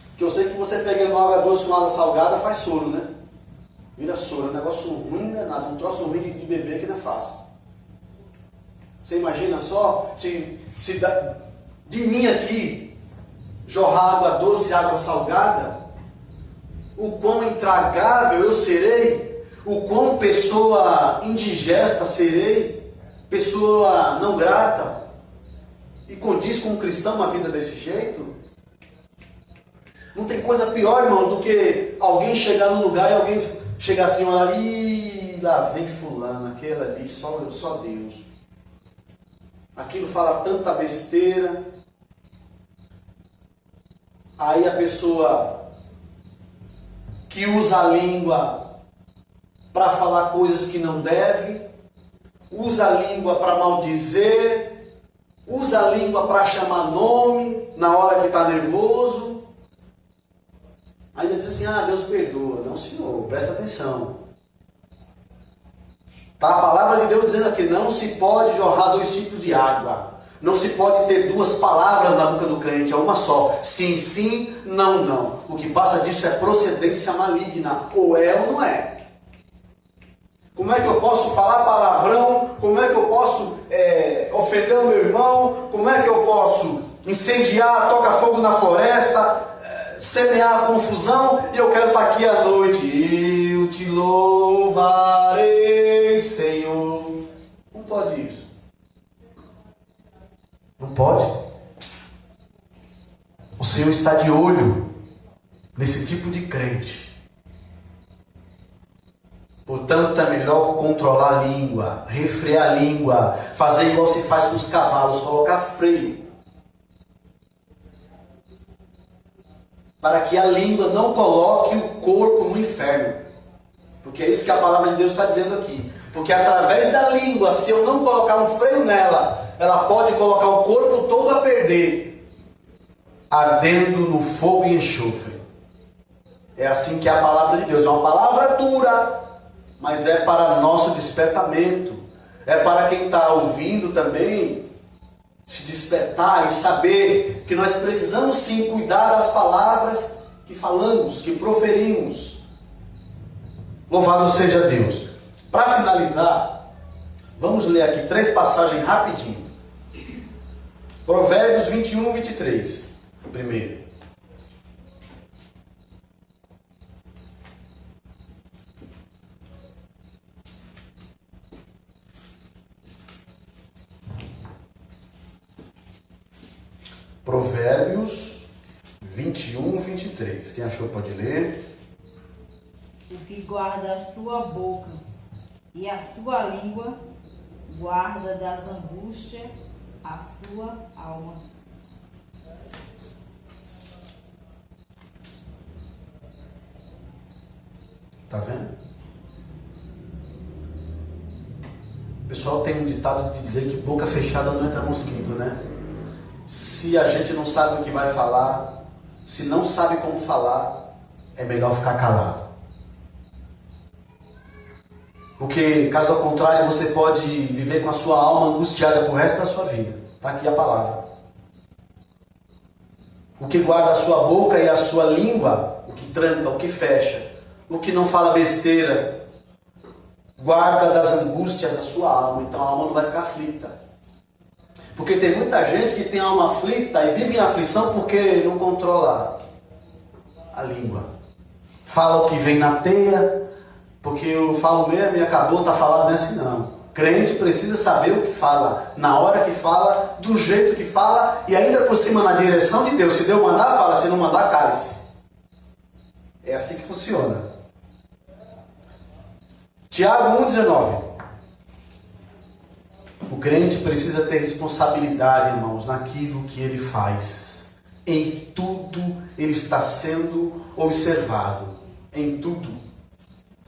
Porque eu sei que você pegando água doce com água salgada faz soro, né? Vira soro, é um negócio ruim, não é nada, um troço ruim de beber que não é fácil. Você imagina só, se de mim aqui jorrar água doce e água salgada, o quão intragável eu serei, o quão pessoa indigesta serei, pessoa não grata, e condiz com um cristão uma vida desse jeito. Não tem coisa pior, irmãos, do que alguém chegar no lugar e alguém chegar assim, olhar, ih, lá vem fulano, aquele ali, só Deus. Aquilo fala tanta besteira. Aí a pessoa que usa a língua para falar coisas que não deve, usa a língua para maldizer, usa a língua para chamar nome na hora que está nervoso. Ainda diz assim, Deus perdoa. Não, Senhor, presta atenção. Está a palavra de Deus dizendo aqui, não se pode jorrar dois tipos de água. Não se pode ter duas palavras na boca do crente, é uma só. Sim, sim, não, não. O que passa disso é procedência maligna. Ou é ou não é. Como é que eu posso falar palavrão? Como é que eu posso ofender o meu irmão? Como é que eu posso incendiar, tocar fogo na floresta, semear a confusão? E eu quero estar aqui à noite. Eu te louvarei, Senhor. Não pode isso. Não pode. O Senhor está de olho nesse tipo de crente. Portanto, é melhor controlar a língua, refrear a língua, fazer igual se faz com os cavalos, colocar freio. Para que a língua não coloque o corpo no inferno. Porque é isso que a palavra de Deus está dizendo aqui. Porque através da língua, se eu não colocar um freio nela, ela pode colocar o corpo todo a perder, ardendo no fogo e enxofre. É assim que é a palavra de Deus. É uma palavra dura, mas é para nosso despertamento. É para quem está ouvindo também se despertar e saber que nós precisamos sim cuidar das palavras que falamos, que proferimos. Louvado seja Deus. Para finalizar, vamos ler aqui 3 passagens rapidinho. Provérbios 21, 23. Primeiro. Provérbios 21, 23. Quem achou pode ler. O que guarda a sua boca e a sua língua, guarda das angústias a sua alma. Tá vendo? O pessoal tem um ditado de dizer que boca fechada não entra mosquito, né? Se a gente não sabe o que vai falar, se não sabe como falar, é melhor ficar calado. Porque, caso ao contrário, você pode viver com a sua alma angustiada pro resto da sua vida. Está aqui a palavra. O que guarda a sua boca e a sua língua, o que tranca, o que fecha, o que não fala besteira, guarda das angústias a sua alma. Então a alma não vai ficar aflita. Porque tem muita gente que tem a alma aflita e vive em aflição porque não controla a língua. Fala o que vem na teia, porque eu falo mesmo e acabou, está falado, não é assim não. Crente precisa saber o que fala, na hora que fala, do jeito que fala e ainda por cima na direção de Deus. Se Deus mandar, fala, se não mandar, cale-se. É assim que funciona. Tiago 1,19. O crente precisa ter responsabilidade, irmãos, naquilo que ele faz. Em tudo ele está sendo observado. Em tudo.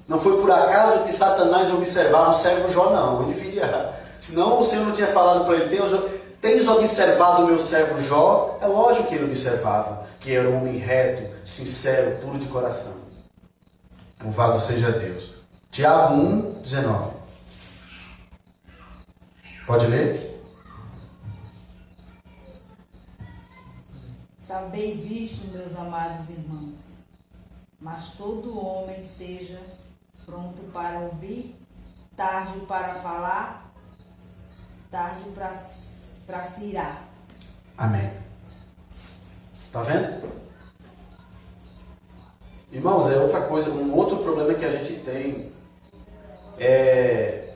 Não foi por acaso que Satanás observava o servo Jó, não. Ele via. Senão o Senhor não tinha falado para ele, tens observado o meu servo Jó? É lógico que ele observava, que era um homem reto, sincero, puro de coração. Louvado seja Deus. Tiago 1,19. Pode ler? Sabeis isto, meus amados irmãos, mas todo homem seja pronto para ouvir, tarde para falar, tarde para se irar. Amém. Tá vendo? Irmãos, é outra coisa, um outro problema que a gente tem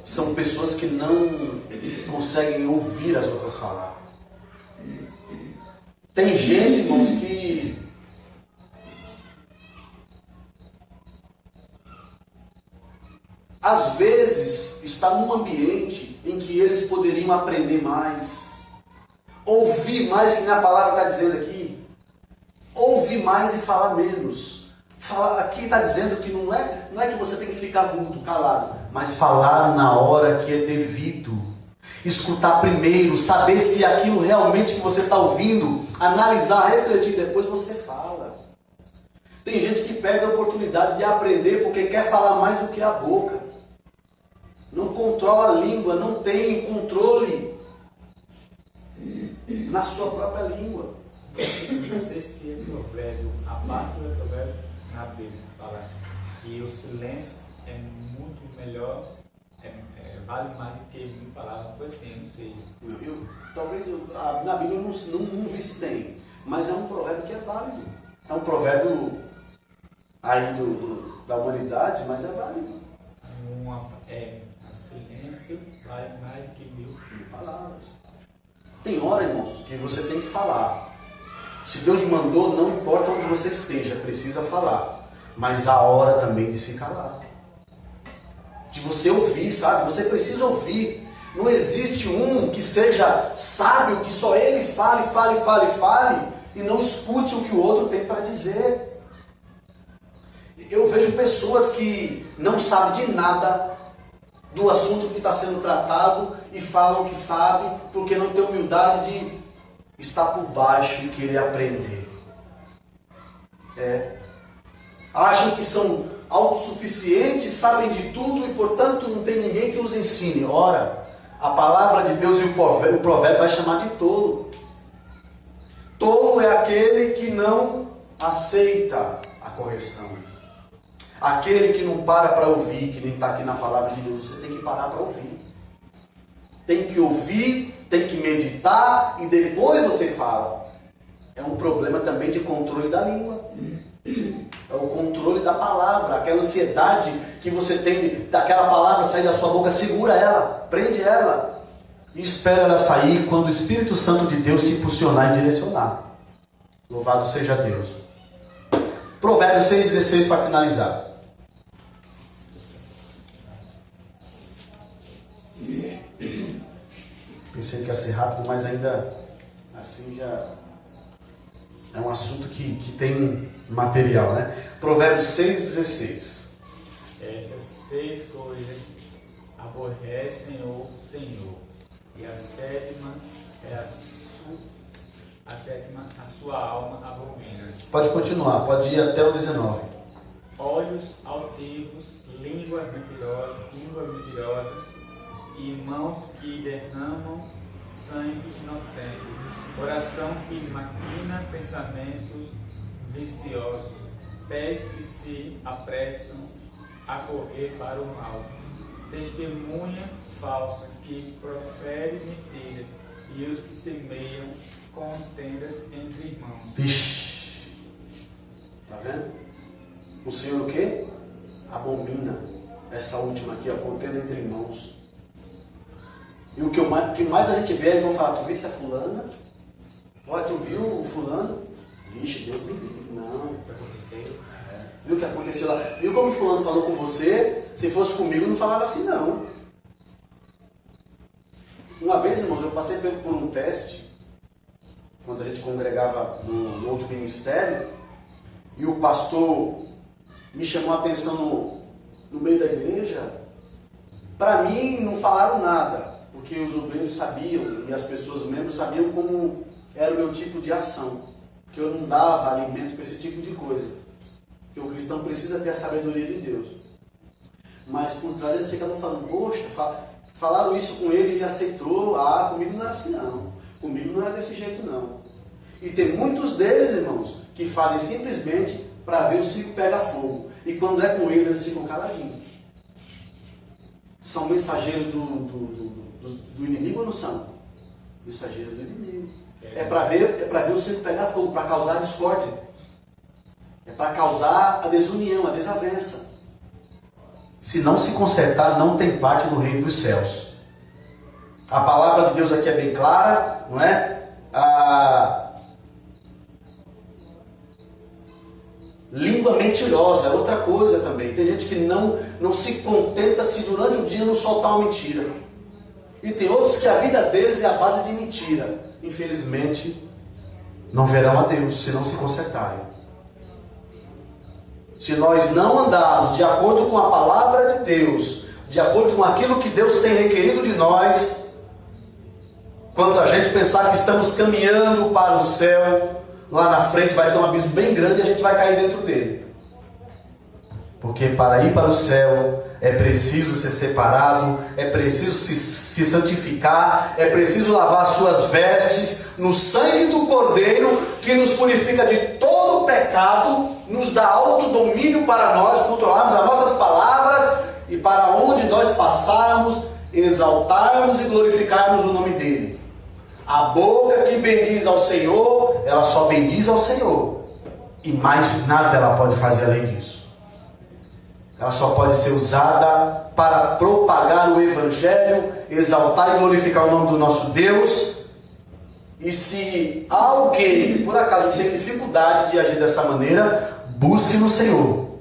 são pessoas que não conseguem ouvir as outras falar. Tem gente, irmãos, que às vezes está num ambiente em que eles poderiam aprender mais, ouvir mais, que a palavra está dizendo aqui, ouvir mais e falar menos. Aqui está dizendo que não é que você tem que ficar mudo, calado, mas falar na hora que é devido. Escutar primeiro, saber se aquilo realmente que você está ouvindo, analisar, refletir, depois você fala. Tem gente que perde a oportunidade de aprender porque quer falar mais do que a boca. Não controla a língua, não tem controle na sua própria língua. Não sei se é provérbio, a parte do provérbio na Bíblia fala que o silêncio é muito melhor, vale mais do que mil palavras, coisa assim, não sei. Talvez na Bíblia eu não vi se tem, mas é um provérbio que é válido. É um provérbio aí da humanidade, mas é válido. Silêncio vale mais do que mil palavras. Tem hora, irmãos, que você tem que falar. Se Deus mandou, não importa onde você esteja, precisa falar. Mas a hora também de se calar. De você ouvir, sabe? Você precisa ouvir. Não existe um que seja sábio, que só ele fale e não escute o que o outro tem para dizer. Eu vejo pessoas que não sabem de nada do assunto que está sendo tratado e falam que sabe porque não tem humildade de estar por baixo e querer aprender. acham que são autossuficientes, sabem de tudo e, portanto, não tem ninguém que os ensine. Ora, a palavra de Deus e o provérbio vai chamar de tolo. Tolo é aquele que não aceita a correção. Aquele que não para ouvir, que nem está aqui na palavra de Deus. Você tem que parar para ouvir. Tem que ouvir, tem que meditar e depois você fala. É um problema também de controle da língua. É o controle da palavra, aquela ansiedade que você tem daquela palavra sair da sua boca. Segura ela, prende ela e espera ela sair quando o Espírito Santo de Deus te impulsionar e direcionar. Louvado seja Deus. Provérbios 6,16 para finalizar. Pensei que ia ser rápido, mas ainda assim já é um assunto que tem material, né? Provérbios 6,16. Estas 6 coisas aborrecem o Senhor, e a sétima a sua alma abomina. Pode continuar, pode ir até o 19. Olhos altivos, língua mentirosa e mãos que derramam sangue inocente, coração que maquina pensamentos viciosos, pés que se apressam a correr para o mal, testemunha falsa que profere mentiras e os que semeiam contendas entre irmãos. Vixe! Tá vendo? O Senhor o quê? Abomina essa última aqui, a contenda entre irmãos. E o que mais a gente vê, eles vão falar, tu viu essa fulana? Olha, tu viu o fulano? Vixe, Deus me livre. Não. O que aconteceu? Viu o que aconteceu lá? Viu como o fulano falou com você? Se fosse comigo, não falava assim, não. Uma vez, irmãos, eu passei por um teste, quando a gente congregava no outro ministério, e o pastor me chamou a atenção no meio da igreja. Para mim, não falaram nada, porque os obreiros sabiam, e as pessoas membros sabiam como era o meu tipo de ação, que eu não dava alimento para esse tipo de coisa, que o cristão precisa ter a sabedoria de Deus. Mas por trás eles ficavam falando, poxa, falaram isso com ele, ele aceitou. Ah, comigo não era assim não, comigo não era desse jeito não. E tem muitos deles, irmãos, que fazem simplesmente para ver o circo pegar fogo, e quando é com eles ficam caladinhos. São mensageiros do inimigo ou não são? Mensageiros do inimigo. É para ver o circo pegar fogo, para causar a discórdia. É para causar a desunião, a desavença. Se não se consertar, não tem parte no reino dos céus. A palavra de Deus aqui é bem clara, não é? A língua mentirosa é outra coisa também. Tem gente que não se contenta se durante o dia não soltar uma mentira. E tem outros que a vida deles é a base de mentira. Infelizmente, não verão a Deus se não se consertarem. Se nós não andarmos de acordo com a palavra de Deus, de acordo com aquilo que Deus tem requerido de nós, quando a gente pensar que estamos caminhando para o céu, lá na frente vai ter um abismo bem grande e a gente vai cair dentro dele. Porque para ir para o céu é preciso ser separado, é preciso se santificar, é preciso lavar suas vestes no sangue do Cordeiro, que nos purifica de todo o pecado, nos dá autodomínio para nós controlarmos as nossas palavras e para onde nós passarmos, exaltarmos e glorificarmos o nome dele. A boca que bendiz ao Senhor, ela só bendiz ao Senhor, e mais nada ela pode fazer além disso. Ela só pode ser usada para propagar o Evangelho, exaltar e glorificar o nome do nosso Deus. E se alguém, por acaso, tem dificuldade de agir dessa maneira, busque no Senhor.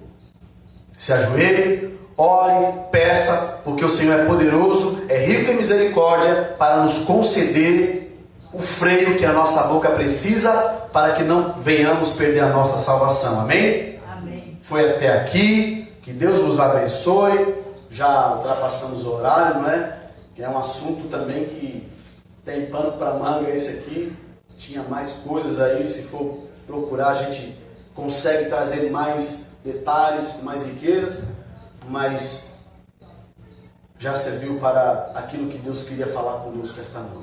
Se ajoelhe, ore, peça, porque o Senhor é poderoso, é rico em misericórdia, para nos conceder o freio que a nossa boca precisa, para que não venhamos perder a nossa salvação. Amém? Amém. Foi até aqui. Que Deus nos abençoe. Já ultrapassamos o horário, não é? Que é um assunto também que tem pano para manga esse aqui. Tinha mais coisas aí, se for procurar a gente consegue trazer mais detalhes, com mais riqueza, mas já serviu para aquilo que Deus queria falar conosco esta noite.